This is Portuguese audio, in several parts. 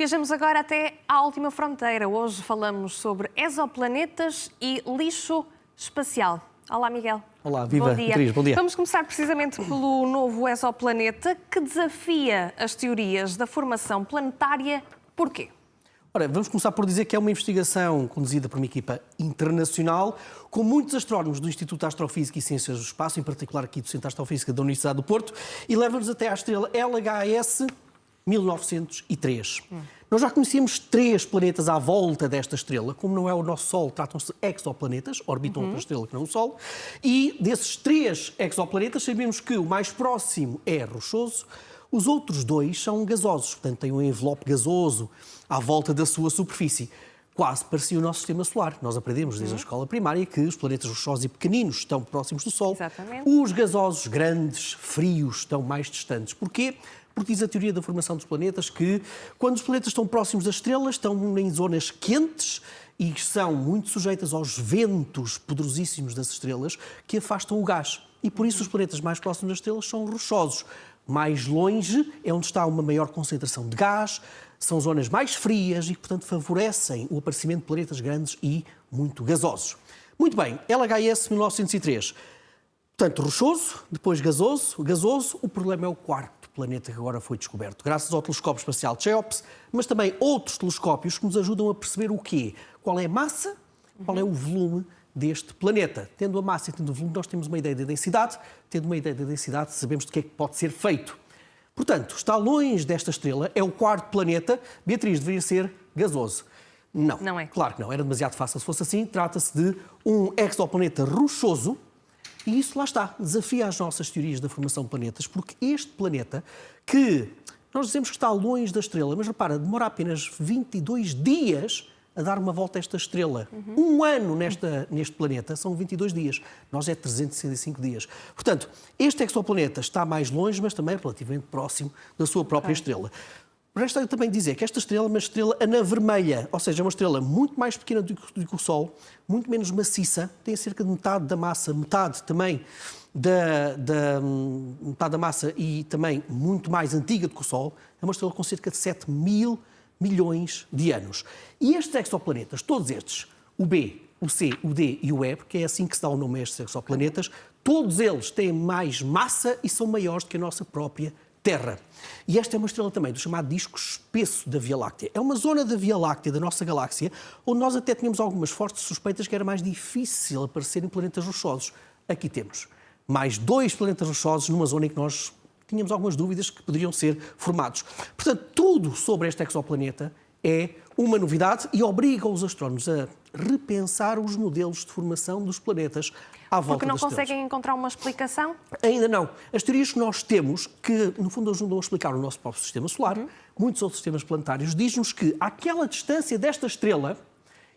Viajamos agora até à última fronteira. Hoje falamos sobre exoplanetas e lixo espacial. Olá, Miguel. Olá, viva, bom dia. Beatriz, bom dia. Vamos começar precisamente pelo novo exoplaneta que desafia as teorias da formação planetária. Porquê? Ora, vamos começar por dizer que é uma investigação conduzida por uma equipa internacional, com muitos astrónomos do Instituto de Astrofísica e Ciências do Espaço, em particular aqui do Centro de Astrofísica da Universidade do Porto, e leva-nos até à estrela LHS 1903. Nós já conhecíamos 3 planetas à volta desta estrela. Como não é o nosso Sol, tratam-se de exoplanetas, orbitam outra estrela que não o Sol. E desses 3 exoplanetas, sabemos que o mais próximo é rochoso, os outros 2 são gasosos, portanto têm um envelope gasoso à volta da sua superfície. Quase parecia o nosso sistema solar. Nós aprendemos desde a escola primária que os planetas rochosos e pequeninos estão próximos do Sol. Exatamente. Os gasosos grandes, frios, estão mais distantes. Porquê? Porque diz a teoria da formação dos planetas que, quando os planetas estão próximos das estrelas, estão em zonas quentes e são muito sujeitas aos ventos poderosíssimos das estrelas que afastam o gás. E por isso os planetas mais próximos das estrelas são rochosos. Mais longe é onde está uma maior concentração de gás, são zonas mais frias e, portanto, favorecem o aparecimento de planetas grandes e muito gasosos. Muito bem, LHS 1903. Portanto, rochoso, depois gasoso. Gasoso, o problema é o quarto planeta que agora foi descoberto, graças ao telescópio espacial CHEOPS, mas também outros telescópios que nos ajudam a perceber o quê? Qual é a massa, qual é o volume deste planeta. Tendo a massa e tendo o volume, nós temos uma ideia da densidade. Tendo uma ideia da densidade, sabemos do que é que pode ser feito. Portanto, está longe desta estrela, é o quarto planeta. Beatriz, deveria ser gasoso. Não. Não é. Claro que não, era demasiado fácil se fosse assim. Trata-se de um exoplaneta rochoso. E isso lá está, desafia as nossas teorias da formação de planetas, porque este planeta, que nós dizemos que está longe da estrela, mas repara, demora apenas 22 dias a dar uma volta a esta estrela. Um ano neste planeta são 22 dias. Nós é 365 dias. Portanto, este exoplaneta está mais longe, mas também relativamente próximo da sua própria estrela. Resta também dizer que esta estrela é uma estrela anã vermelha, ou seja, é uma estrela muito mais pequena do que o Sol, muito menos maciça, tem cerca de metade da massa, metade também metade da massa e também muito mais antiga do que o Sol. É uma estrela com cerca de 7 mil milhões de anos. E estes exoplanetas, todos estes, o B, o C, o D e o E, porque é assim que se dá o nome a estes exoplanetas, todos eles têm mais massa e são maiores do que a nossa própria Terra. E esta é uma estrela também do chamado disco espesso da Via Láctea. É uma zona da Via Láctea, da nossa galáxia, onde nós até tínhamos algumas fortes suspeitas que era mais difícil aparecerem planetas rochosos. Aqui temos mais 2 planetas rochosos numa zona em que nós tínhamos algumas dúvidas que poderiam ser formados. Portanto, tudo sobre este exoplaneta é uma novidade e obriga os astrónomos a repensar os modelos de formação dos planetas à volta das estrelas. Porque não conseguem encontrar uma explicação? Ainda não. As teorias que nós temos, que no fundo ajudam a explicar o nosso próprio sistema solar, muitos outros sistemas planetários, diz-nos que àquela distância desta estrela,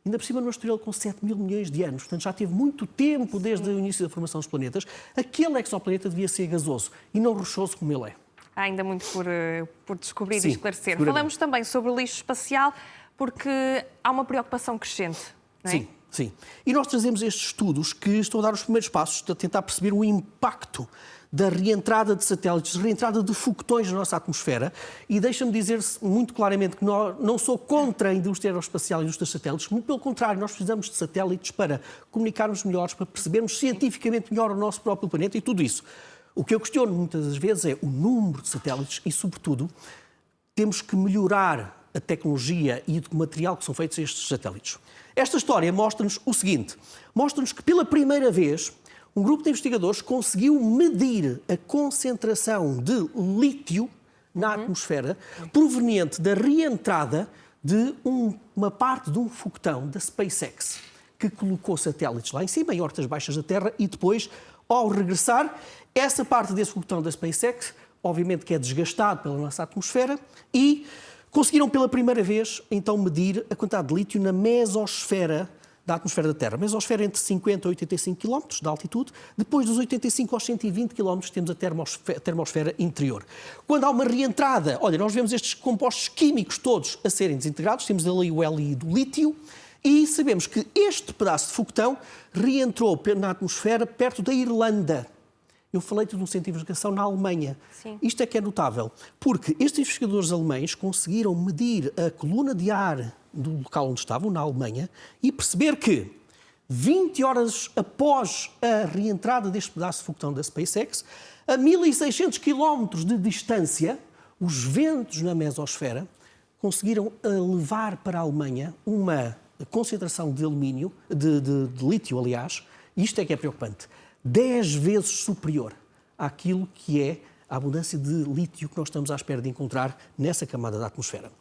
ainda por cima numa estrela com 7 mil milhões de anos, portanto já teve muito tempo desde o início da formação dos planetas, aquele exoplaneta devia ser gasoso e não rochoso como ele é. Há ainda muito por descobrir Sim, e esclarecer. seguramente. Falamos também sobre o lixo espacial porque há uma preocupação crescente, não é? Sim, sim. E nós trazemos estes estudos que estão a dar os primeiros passos a tentar perceber o impacto da reentrada de satélites, reentrada de foguetões na nossa atmosfera. E deixa-me dizer muito claramente que não sou contra a indústria aeroespacial e a indústria de satélites, muito pelo contrário, nós precisamos de satélites para comunicarmos melhor, para percebermos cientificamente melhor o nosso próprio planeta e tudo isso. O que eu questiono muitas das vezes é o número de satélites e, sobretudo, temos que melhorar a tecnologia e o material que são feitos estes satélites. Esta história mostra-nos o seguinte, mostra-nos que pela primeira vez um grupo de investigadores conseguiu medir a concentração de lítio na atmosfera proveniente da reentrada de uma parte de um foguetão da SpaceX, que colocou satélites lá em cima, em órbitas baixas da Terra, e depois, ao regressar, essa parte desse foguetão da SpaceX, obviamente que é desgastado pela nossa atmosfera, e conseguiram pela primeira vez, então, medir a quantidade de lítio na mesosfera da atmosfera da Terra. A mesosfera entre 50 e 85 km de altitude. Depois dos 85 aos 120 km temos a termosfera interior. Quando há uma reentrada, olha, nós vemos estes compostos químicos todos a serem desintegrados, temos ali o Li do lítio, e sabemos que este pedaço de foguetão reentrou na atmosfera perto da Irlanda. Eu falei-te de um centro de investigação na Alemanha. Sim. Isto é que é notável, porque estes investigadores alemães conseguiram medir a coluna de ar do local onde estavam, na Alemanha, e perceber que 20 horas após a reentrada deste pedaço de foguetão da SpaceX, a 1.600 km de distância, os ventos na mesosfera conseguiram levar para a Alemanha uma concentração de alumínio, de lítio, aliás, e isto é que é preocupante, 10 vezes superior àquilo que é a abundância de lítio que nós estamos à espera de encontrar nessa camada da atmosfera.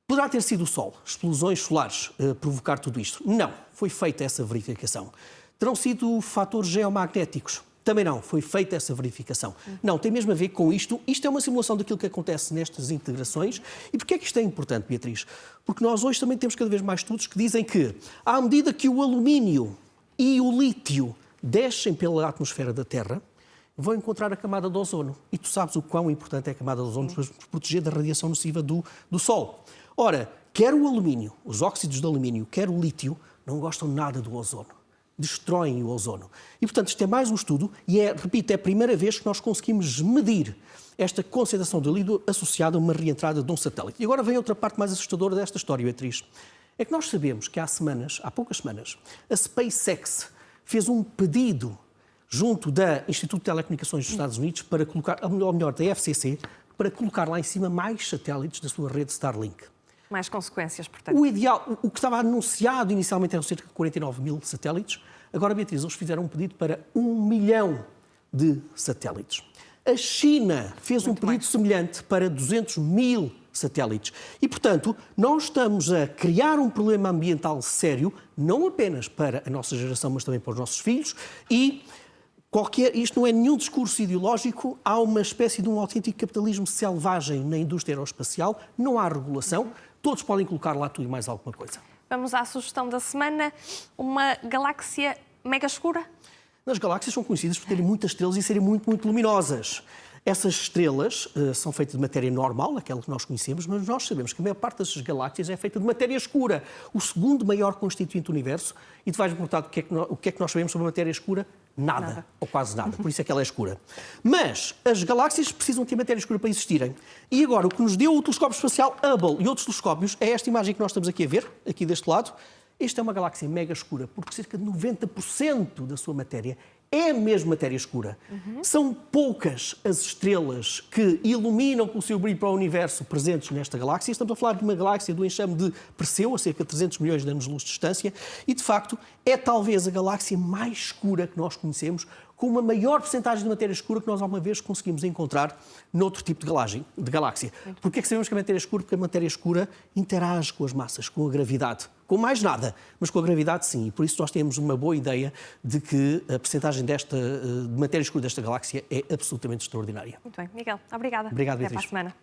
Poderá ter sido o Sol, explosões solares, provocar tudo isto? Não, foi feita essa verificação. Terão sido fatores geomagnéticos? Também não, foi feita essa verificação. Não, tem mesmo a ver com isto. Isto é uma simulação daquilo que acontece nestas integrações. E porquê é que isto é importante, Beatriz? Porque nós hoje também temos cada vez mais estudos que dizem que, à medida que o alumínio e o lítio descem pela atmosfera da Terra, vão encontrar a camada de ozono. E tu sabes o quão importante é a camada de ozono para nos proteger da radiação nociva do Sol. Ora, quer o alumínio, os óxidos de alumínio, quer o lítio, não gostam nada do ozono. Destroem o ozono. E, portanto, isto é mais um estudo e repito, é a primeira vez que nós conseguimos medir esta concentração de lítio associada a uma reentrada de um satélite. E agora vem outra parte mais assustadora desta história, Beatriz. É que nós sabemos que há poucas semanas, a SpaceX fez um pedido junto da Instituto de Telecomunicações dos Estados Unidos para colocar, ou melhor, da FCC, para colocar lá em cima mais satélites da sua rede Starlink. Mais consequências, portanto. O ideal, o que estava anunciado inicialmente eram cerca de 49 mil satélites. Agora, Beatriz, eles fizeram um pedido para 1 milhão de satélites. A China fez um pedido semelhante para 200 mil satélites. E, portanto, nós estamos a criar um problema ambiental sério, não apenas para a nossa geração, mas também para os nossos filhos. E isto não é nenhum discurso ideológico, há uma espécie de um autêntico capitalismo selvagem na indústria aeroespacial, não há regulação, todos podem colocar lá tudo e mais alguma coisa. Vamos à sugestão da semana, uma galáxia mega escura? As galáxias são conhecidas por terem muitas estrelas e serem muito, muito luminosas. Essas estrelas são feitas de matéria normal, aquela que nós conhecemos, mas nós sabemos que a maior parte dessas galáxias é feita de matéria escura, o segundo maior constituinte do universo. E tu vais-me perguntar o que é que nós sabemos sobre a matéria escura? Nada, ou quase nada, por isso é que ela é escura. Mas as galáxias precisam ter matéria escura para existirem. E agora, o que nos deu o telescópio espacial Hubble e outros telescópios é esta imagem que nós estamos aqui a ver, aqui deste lado. Esta é uma galáxia mega escura, porque cerca de 90% da sua matéria é mesmo matéria escura. São poucas as estrelas que iluminam com o seu brilho para o universo presentes nesta galáxia. Estamos a falar de uma galáxia do enxame de Perseu, a cerca de 300 milhões de anos-luz de distância, e, de facto, é talvez a galáxia mais escura que nós conhecemos, com uma maior percentagem de matéria escura que nós alguma vez conseguimos encontrar noutro tipo de galáxia. Porquê é que sabemos que a matéria é escura? Porque a matéria escura interage com as massas, com a gravidade. Com mais nada, mas com a gravidade sim. E por isso nós temos uma boa ideia de que a percentagem de matéria escura desta galáxia é absolutamente extraordinária. Muito bem. Miguel, obrigada. Obrigado, Até Beatriz. para a semana.